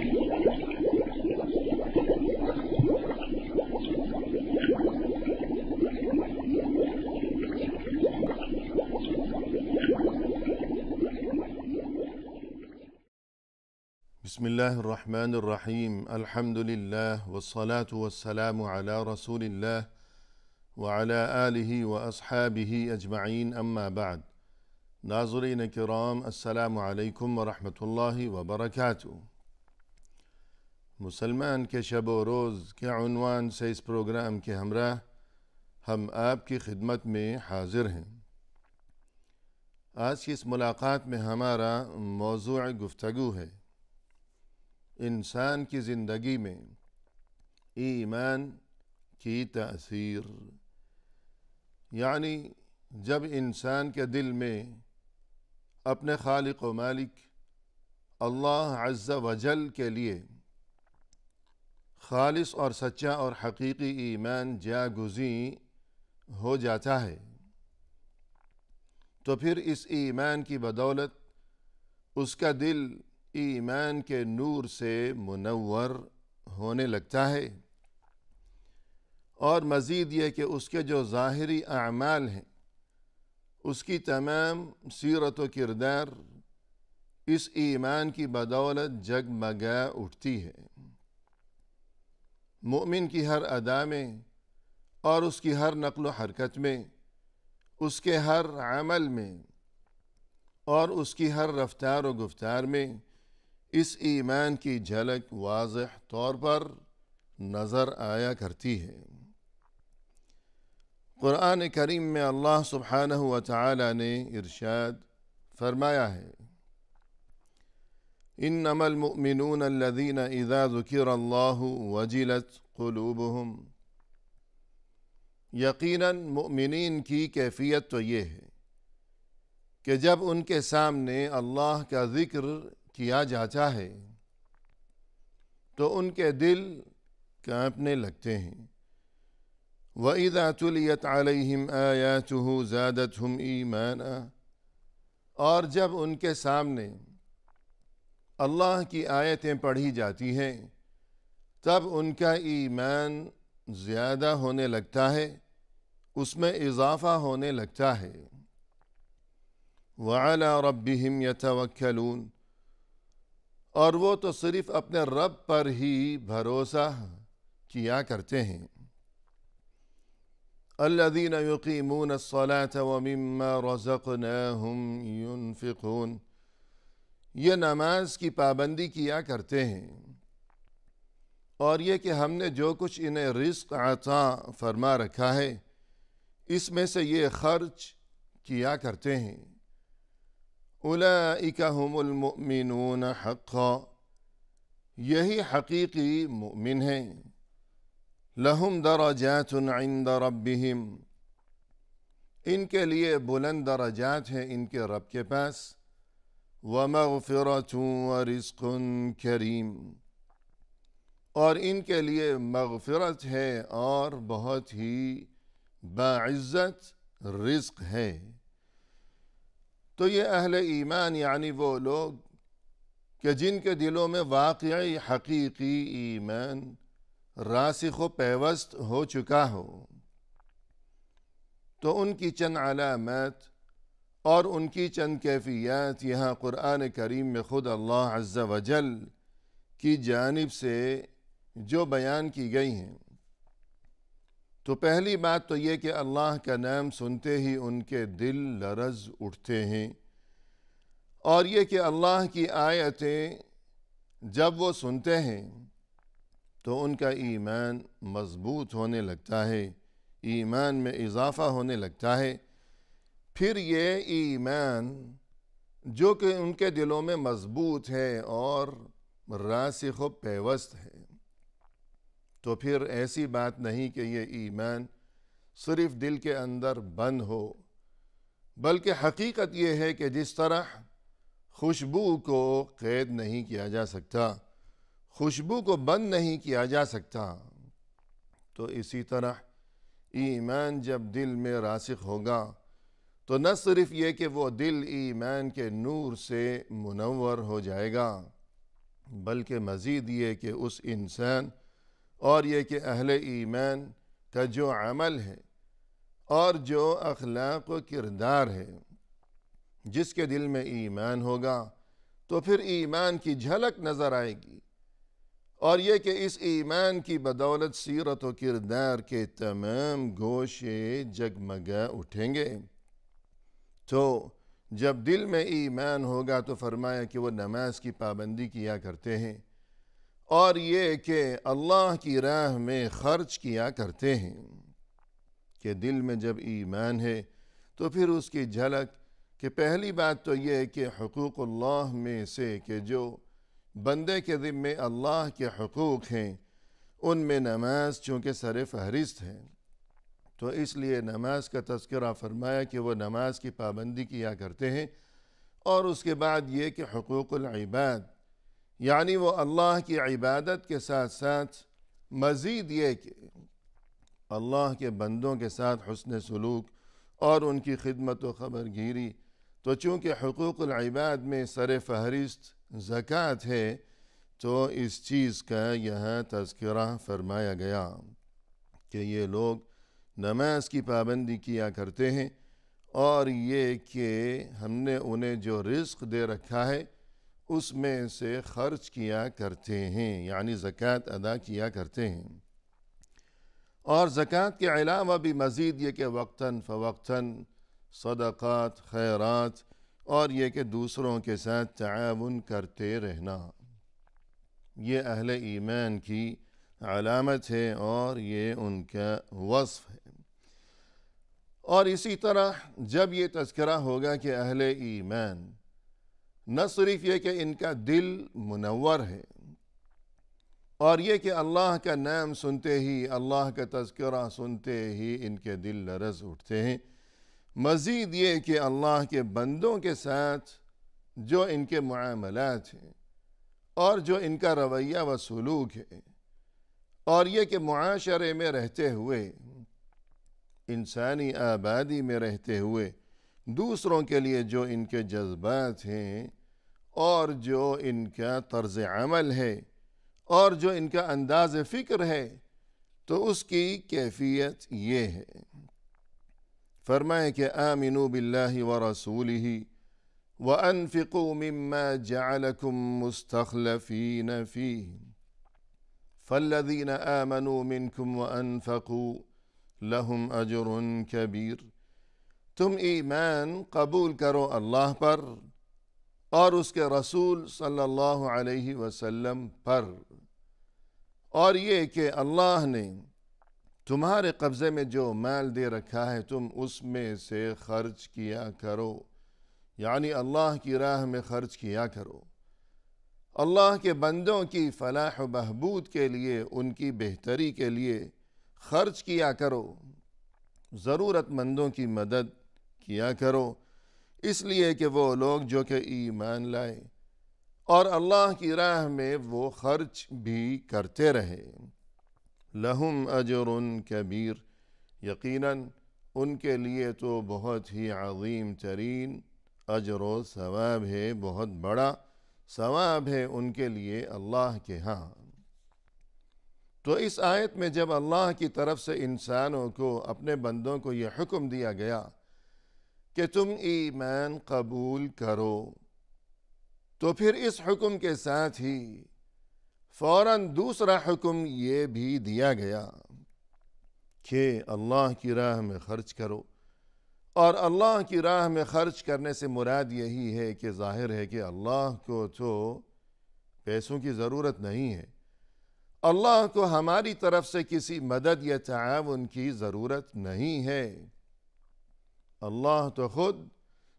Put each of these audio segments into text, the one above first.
بسم الله الرحمن الرحیم الحمد للہ والصلاة والسلام علی رسول اللہ وعلی آلہ واصحابہ اجمعین اما بعد۔ ناظرین کرام، السلام علیکم ورحمۃ اللہ وبرکاتہ۔ مسلمان کے شب و روز کے عنوان سے اس پروگرام کے ہمراہ ہم آپ کی خدمت میں حاضر ہیں۔ آج کی اس ملاقات میں ہمارا موضوع گفتگو ہے انسان کی زندگی میں ایمان کی تأثیر، یعنی جب انسان کے دل میں اپنے خالق و مالک اللہ عز و جل کے لیے خالص اور سچا اور حقیقی ایمان جاگزیں ہو جاتا ہے، تو پھر اس ایمان کی بدولت اس کا دل ایمان کے نور سے منور ہونے لگتا ہے، اور مزید یہ کہ اس کے جو ظاہری اعمال ہیں اس کی تمام سیرت و کردار اس ایمان کی بدولت جگمگا اٹھتی ہے۔ مومن کی ہر ادا میں اور اس کی ہر نقل و حرکت میں، اس کے ہر عمل میں اور اس کی ہر رفتار و گفتار میں اس ایمان کی جھلک واضح طور پر نظر آیا کرتی ہے۔ قرآن کریم میں اللہ سبحانہ و تعالی نے ارشاد فرمایا ہے، انما المؤمنون الذین اذا ذکر اللہ وجلت قلوبہم۔ یقیناً مؤمنین کی کیفیت تو یہ ہے کہ جب ان کے سامنے اللہ کا ذکر کیا جاتا ہے تو ان کے دل کانپنے لگتے ہیں۔ وَإِذَا تُلِيَتْ عَلَيْهِمْ آيَاتُهُ زَادَتْهُمْ إِيمَانًا، اور جب ان کے سامنے اللہ کی آیتیں پڑھی جاتی ہیں تب ان کا ایمان زیادہ ہونے لگتا ہے، اس میں اضافہ ہونے لگتا ہے۔ وَعَلَى رَبِّهِمْ يَتَوَكَّلُونَ، اور وہ تو صرف اپنے رب پر ہی بھروسہ کیا کرتے ہیں۔ الذین یقیمون الصلاة ومما رزقناہم ینفقون، یہ نماز کی پابندی کیا کرتے ہیں اور یہ کہ ہم نے جو کچھ انہیں رزق عطا فرما رکھا ہے اس میں سے یہ خرچ کیا کرتے ہیں۔ اولئک هم المؤمنون حقا، یہی حقیقی مؤمن ہیں۔ لہم درجات عند ربہم، ان کے لیے بلند درجات ہیں ان کے رب کے پاس۔ ومغفرۃ ورزق کریم، اور ان کے لیے مغفرت ہے اور بہت ہی باعزت رزق ہے۔ تو یہ اہل ایمان یعنی وہ لوگ کہ جن کے دلوں میں واقعی حقیقی ایمان راسخ و پیوست ہو چکا ہو، تو ان کی چند علامات اور ان کی چند کیفیات یہاں قرآن کریم میں خود اللہ عز و جل کی جانب سے جو بیان کی گئی ہیں۔ تو پہلی بات تو یہ کہ اللہ کا نام سنتے ہی ان کے دل لرز اٹھتے ہیں، اور یہ کہ اللہ کی آیتیں جب وہ سنتے ہیں تو ان کا ایمان مضبوط ہونے لگتا ہے، ایمان میں اضافہ ہونے لگتا ہے۔ پھر یہ ایمان جو کہ ان کے دلوں میں مضبوط ہے اور راسخ و پیوست ہے، تو پھر ایسی بات نہیں کہ یہ ایمان صرف دل کے اندر بند ہو، بلکہ حقیقت یہ ہے کہ جس طرح خوشبو کو قید نہیں کیا جا سکتا، خوشبو کو بند نہیں کیا جا سکتا، تو اسی طرح ایمان جب دل میں راسخ ہوگا تو نہ صرف یہ کہ وہ دل ایمان کے نور سے منور ہو جائے گا، بلکہ مزید یہ کہ اس انسان اور یہ کہ اہل ایمان کا جو عمل ہے اور جو اخلاق و کردار ہے، جس کے دل میں ایمان ہوگا تو پھر ایمان کی جھلک نظر آئے گی، اور یہ کہ اس ایمان کی بدولت سیرت و کردار کے تمام گوشے جگمگا اٹھیں گے۔ تو جب دل میں ایمان ہوگا تو فرمایا کہ وہ نماز کی پابندی کیا کرتے ہیں، اور یہ کہ اللہ کی راہ میں خرچ کیا کرتے ہیں۔ کہ دل میں جب ایمان ہے تو پھر اس کی جھلک کہ پہلی بات تو یہ کہ حقوق اللہ میں سے کہ جو بندے کے ذمے اللہ کے حقوق ہیں، ان میں نماز چونکہ سر فہرست ہے، تو اس لیے نماز کا تذکرہ فرمایا کہ وہ نماز کی پابندی کیا کرتے ہیں۔ اور اس کے بعد یہ کہ حقوق العباد، یعنی وہ اللہ کی عبادت کے ساتھ ساتھ مزید یہ کہ اللہ کے بندوں کے ساتھ حسن سلوک اور ان کی خدمت و خبرگیری، تو چونکہ حقوق العباد میں سر فہرست زکوٰۃ ہے، تو اس چیز کا یہاں تذکرہ فرمایا گیا کہ یہ لوگ نماز کی پابندی کیا کرتے ہیں، اور یہ کہ ہم نے انہیں جو رزق دے رکھا ہے اس میں سے خرچ کیا کرتے ہیں، یعنی زکوٰۃ ادا کیا کرتے ہیں۔ اور زکوٰۃ کے علاوہ بھی مزید یہ کہ وقتاً فوقتاً صدقات، خیرات، اور یہ کہ دوسروں کے ساتھ تعاون کرتے رہنا، یہ اہل ایمان کی علامت ہے اور یہ ان کا وصف ہے۔ اور اسی طرح جب یہ تذکرہ ہوگا کہ اہل ایمان نہ صرف یہ کہ ان کا دل منور ہے، اور یہ کہ اللہ کا نام سنتے ہی، اللہ کا تذکرہ سنتے ہی ان کے دل لرز اٹھتے ہیں، مزید یہ کہ اللہ کے بندوں کے ساتھ جو ان کے معاملات ہیں اور جو ان کا رویہ و سلوک ہے، اور یہ کہ معاشرے میں رہتے ہوئے، انسانی آبادی میں رہتے ہوئے دوسروں کے لیے جو ان کے جذبات ہیں اور جو ان کا طرز عمل ہے اور جو ان کا انداز فکر ہے، تو اس کی کیفیت یہ ہے۔ فرمائے کہ آمنوا باللہ ورسولہ وانفقوا مما جعلکم مستخلفین فیہ فالذین آمنوا منکم وانفقوا لہم اجر کبیر۔ تم ایمان قبول کرو اللہ پر اور اس کے رسول صلی اللہ علیہ وسلم پر، اور یہ کہ اللہ نے تمہارے قبضے میں جو مال دے رکھا ہے تم اس میں سے خرچ کیا کرو، یعنی اللہ کی راہ میں خرچ کیا کرو، اللہ کے بندوں کی فلاح و بہبود کے لیے، ان کی بہتری کے لیے خرچ کیا کرو، ضرورت مندوں کی مدد کیا کرو، اس لیے کہ وہ لوگ جو کہ ایمان لائے اور اللہ کی راہ میں وہ خرچ بھی کرتے رہے۔ لہم اجر کبیر، یقیناً ان کے لیے تو بہت ہی عظیم ترین اجر و ثواب ہے، بہت بڑا ثواب ہے ان کے لیے اللہ کے ہاں۔ تو اس آیت میں جب اللہ کی طرف سے انسانوں کو، اپنے بندوں کو یہ حکم دیا گیا کہ تم ایمان قبول کرو، تو پھر اس حکم کے ساتھ ہی فوراً دوسرا حکم یہ بھی دیا گیا کہ اللہ کی راہ میں خرچ کرو۔ اور اللہ کی راہ میں خرچ کرنے سے مراد یہی ہے کہ ظاہر ہے کہ اللہ کو تو پیسوں کی ضرورت نہیں ہے، اللہ کو ہماری طرف سے کسی مدد یا تعاون کی ضرورت نہیں ہے۔ اللہ تو خود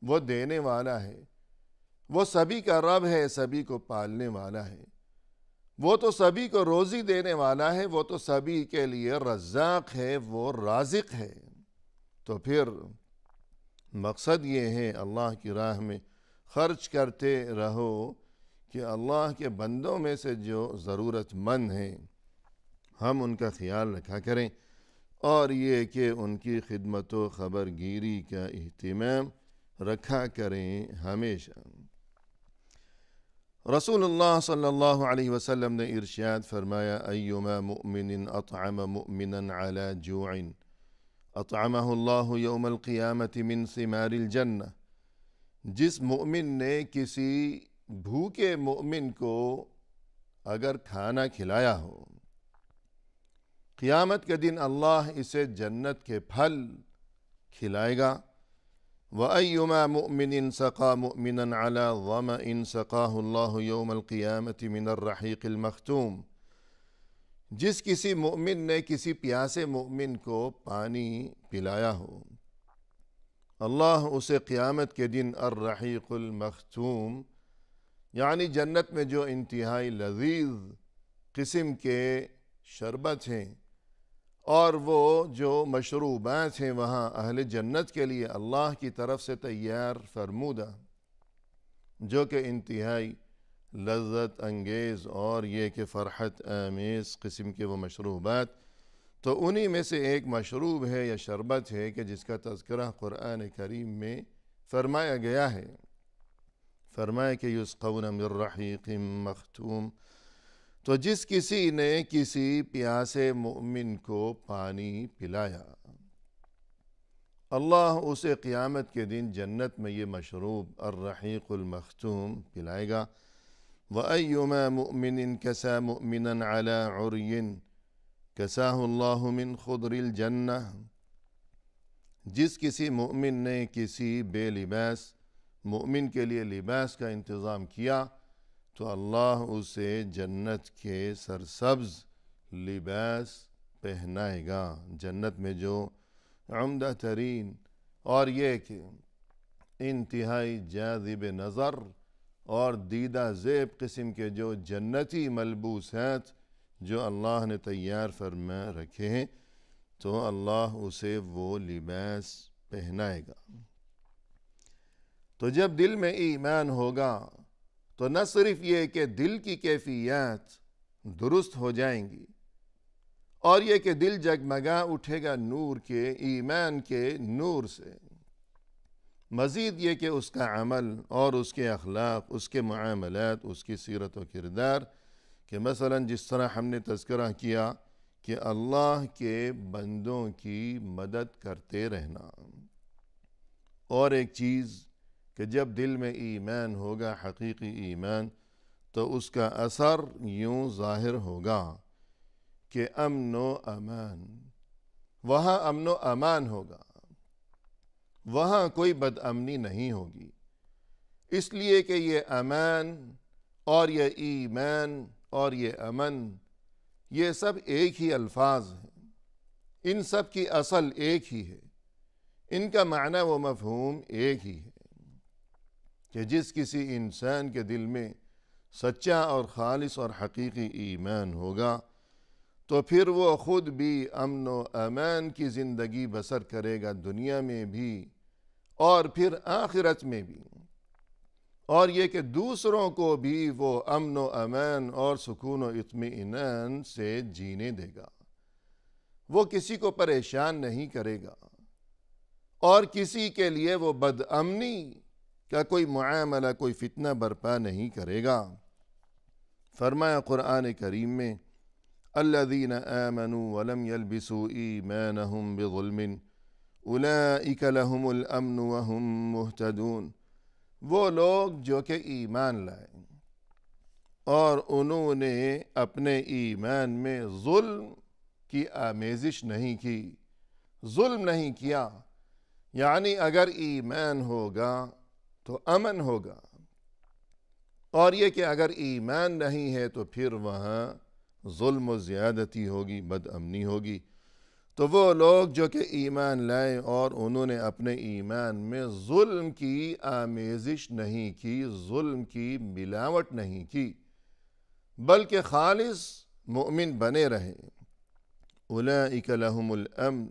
وہ دینے والا ہے، وہ سبھی کا رب ہے، سبھی کو پالنے والا ہے، وہ تو سبھی کو روزی دینے والا ہے، وہ تو سبھی کے لیے رزاق ہے، وہ رازق ہے۔ تو پھر مقصد یہ ہے اللہ کی راہ میں خرچ کرتے رہو کہ اللہ کے بندوں میں سے جو ضرورت مند ہیں ہم ان کا خیال رکھا کریں، اور یہ کہ ان کی خدمت و خبرگیری کا اہتمام رکھا کریں ہمیشہ۔ رسول اللہ صلی اللہ علیہ وسلم نے ارشاد فرمایا ایما مؤمن اطعم مؤمنا علی جوع اطعمہ اللہ یوم القیامت من ثمار الجنہ، جس مؤمن نے کسی بھوکے مؤمن کو اگر کھانا کھلایا ہو، قیامت کے دن اللہ اسے جنت کے پھل کھلائے گا۔ وَأَيُّمَا مُؤْمِنٍ سَقَى مُؤْمِنًا عَلَى ظَمَئٍ سَقَاهُ اللَّهُ يَوْمَ الْقِيَامَةِ مِنَ الرَّحِيقِ الْمَخْتُومِ، جس کسی مؤمن نے کسی پیاسے مؤمن کو پانی پلایا ہو، اللہ اسے قیامت کے دن الرحیق المختوم، یعنی جنت میں جو انتہائی لذیذ قسم کے شربت ہیں اور وہ جو مشروبات ہیں وہاں اہل جنت کے لیے اللہ کی طرف سے تیار فرمودہ، جو کہ انتہائی لذت انگیز اور یہ کہ فرحت آمیز قسم کے وہ مشروبات، تو انہی میں سے ایک مشروب ہے یا شربت ہے کہ جس کا تذکرہ قرآن کریم میں فرمایا گیا ہے۔ فرمایا کہ یسقون من رحیق مختوم، تو جس کسی نے کسی پیاسے مؤمن کو پانی پلایا، اللہ اسے قیامت کے دن جنت میں یہ مشروب الرحیق المختوم پلائے گا۔ وَأَيُّمَا مُؤْمِنٍ كَسَى مُؤْمِنًا عَلَى عُرْيٍ كَسَاهُ اللَّهُ مِنْ خُضْرِ الْجَنَّةِ، جس کسی مؤمن نے کسی بے لباس مؤمن کے لیے لباس کا انتظام کیا تو اللہ اسے جنت کے سرسبز لباس پہنائے گا، جنت میں جو عمدہ ترین اور یہ کہ انتہائی جاذب نظر اور دیدہ زیب قسم کے جو جنتی ملبوسات جو اللہ نے تیار فرما رکھے ہیں، تو اللہ اسے وہ لباس پہنائے گا۔ تو جب دل میں ایمان ہوگا تو نہ صرف یہ کہ دل کی کیفیات درست ہو جائیں گی اور یہ کہ دل جگمگا اٹھے گا نور کے ایمان کے نور سے، مزید یہ کہ اس کا عمل اور اس کے اخلاق، اس کے معاملات، اس کی سیرت و کردار، کہ مثلا جس طرح ہم نے تذکرہ کیا کہ اللہ کے بندوں کی مدد کرتے رہنا، اور ایک چیز کہ جب دل میں ایمان ہوگا حقیقی ایمان تو اس کا اثر یوں ظاہر ہوگا کہ امن و امان، وہاں امن و امان ہوگا، وہاں کوئی بد امنی نہیں ہوگی، اس لیے کہ یہ امان اور یہ ایمان اور یہ امن یہ سب ایک ہی الفاظ ہیں، ان سب کی اصل ایک ہی ہے، ان کا معنی و مفہوم ایک ہی ہے کہ جس کسی انسان کے دل میں سچا اور خالص اور حقیقی ایمان ہوگا تو پھر وہ خود بھی امن و امان کی زندگی بسر کرے گا، دنیا میں بھی اور پھر آخرت میں بھی، اور یہ کہ دوسروں کو بھی وہ امن و امان اور سکون و اطمینان سے جینے دے گا، وہ کسی کو پریشان نہیں کرے گا اور کسی کے لیے وہ بد امنی کا کوئی معاملہ، کوئی فتنہ برپا نہیں کرے گا۔ فرمایا قرآن کریم میں الذین آمنوا ولم یلبسوا ایمانہم بظلم اولئک لہم الامن وہم مہتدون، وہ لوگ جو کہ ایمان لائے اور انہوں نے اپنے ایمان میں ظلم کی آمیزش نہیں کی، ظلم نہیں کیا، یعنی اگر ایمان ہوگا تو امن ہوگا، اور یہ کہ اگر ایمان نہیں ہے تو پھر وہاں ظلم و زیادتی ہوگی، بد امنی ہوگی۔ تو وہ لوگ جو کہ ایمان لائے اور انہوں نے اپنے ایمان میں ظلم کی آمیزش نہیں کی، ظلم کی ملاوٹ نہیں کی، بلکہ خالص مؤمن بنے رہے، اولئک لہم الامن،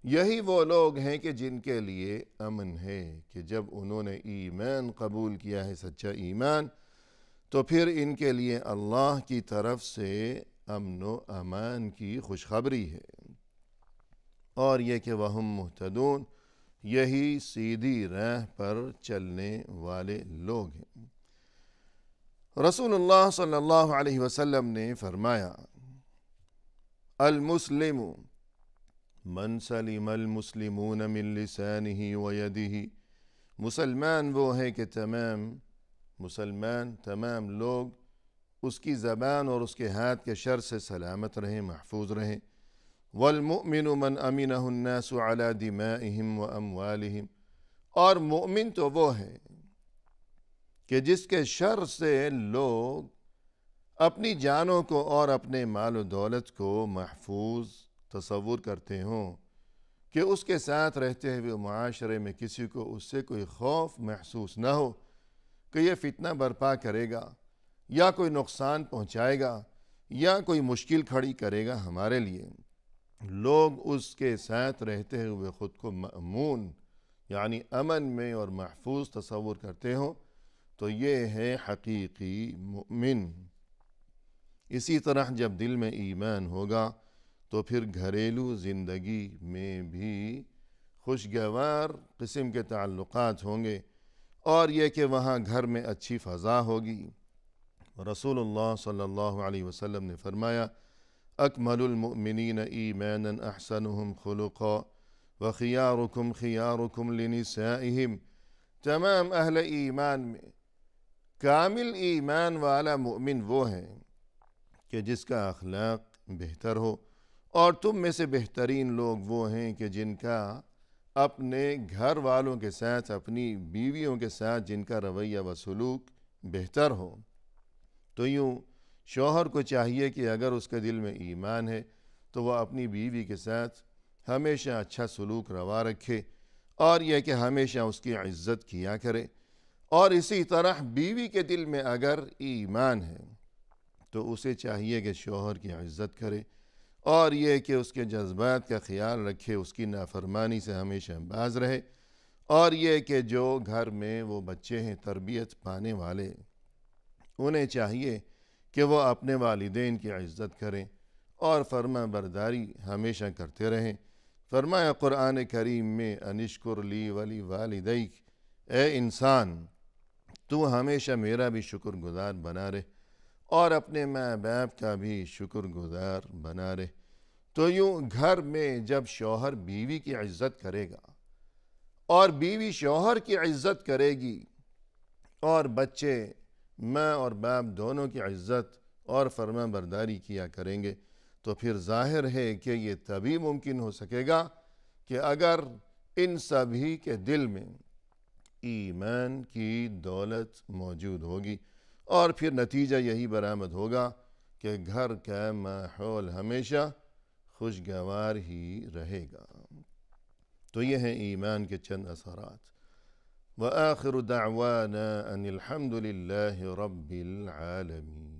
یہی وہ لوگ ہیں کہ جن کے لیے امن ہے، کہ جب انہوں نے ایمان قبول کیا ہے، سچا ایمان، تو پھر ان کے لیے اللہ کی طرف سے امن و امان کی خوشخبری ہے، اور یہ کہ وہم مہتدون، یہی سیدھی راہ پر چلنے والے لوگ ہیں۔ رسول اللہ صلی اللہ علیہ وسلم نے فرمایا المسلم من سلم المسلمون من لسانہ ویدہ، مسلمان وہ ہے کہ تمام لوگ اس کی زبان اور اس کے ہاتھ کے شر سے سلامت رہیں، محفوظ رہیں۔ والمؤمن من امنہ الناس علی دمائہم واموالہم، اور مؤمن تو وہ ہے کہ جس کے شر سے لوگ اپنی جانوں کو اور اپنے مال و دولت کو محفوظ تصور کرتے ہوں، کہ اس کے ساتھ رہتے ہوئے معاشرے میں کسی کو اس سے کوئی خوف محسوس نہ ہو کہ یہ فتنہ برپا کرے گا یا کوئی نقصان پہنچائے گا یا کوئی مشکل کھڑی کرے گا ہمارے لیے۔ لوگ اس کے ساتھ رہتے ہوئے خود کو مأمون یعنی امن میں اور محفوظ تصور کرتے ہوں تو یہ ہے حقیقی مؤمن۔ اسی طرح جب دل میں ایمان ہوگا تو پھر گھریلو زندگی میں بھی خوشگوار قسم کے تعلقات ہوں گے، اور یہ کہ وہاں گھر میں اچھی فضا ہوگی۔ رسول اللہ صلی اللہ علیہ وسلم نے فرمایا اکمل المؤمنین ایمانا احسنهم خلقا وخیارکم خیارکم لنسائہم، تمام اہل ایمان میں کامل ایمان والا مؤمن وہ ہے کہ جس کا اخلاق بہتر ہو، اور تم میں سے بہترین لوگ وہ ہیں کہ جن کا اپنے گھر والوں کے ساتھ، اپنی بیویوں کے ساتھ جن کا رویہ و سلوک بہتر ہو۔ تو یوں شوہر کو چاہیے کہ اگر اس کے دل میں ایمان ہے تو وہ اپنی بیوی کے ساتھ ہمیشہ اچھا سلوک روا رکھے، اور یہ کہ ہمیشہ اس کی عزت کیا کرے، اور اسی طرح بیوی کے دل میں اگر ایمان ہے تو اسے چاہیے کہ شوہر کی عزت کرے، اور یہ کہ اس کے جذبات کا خیال رکھے، اس کی نافرمانی سے ہمیشہ باز رہے، اور یہ کہ جو گھر میں وہ بچے ہیں تربیت پانے والے، انہیں چاہیے کہ وہ اپنے والدین کی عزت کریں اور فرما برداری ہمیشہ کرتے رہیں۔ فرمایا قرآن کریم میں انشکر لی ولی والدیک، اے انسان تو ہمیشہ میرا بھی شکر گزار بنا رہے اور اپنے ماں باپ کا بھی شکر گزار بنا رہے۔ تو یوں گھر میں جب شوہر بیوی کی عزت کرے گا اور بیوی شوہر کی عزت کرے گی، اور بچے ماں اور باپ دونوں کی عزت اور فرما برداری کیا کریں گے، تو پھر ظاہر ہے کہ یہ تبھی ممکن ہو سکے گا کہ اگر ان سبھی کے دل میں ایمان کی دولت موجود ہوگی، اور پھر نتیجہ یہی برآمد ہوگا کہ گھر کا ماحول ہمیشہ خوشگوار ہی رہے گا۔ تو یہ ہیں ایمان کے چند اثرات۔ وآخر دعوانا ان الحمد للہ رب العالمین۔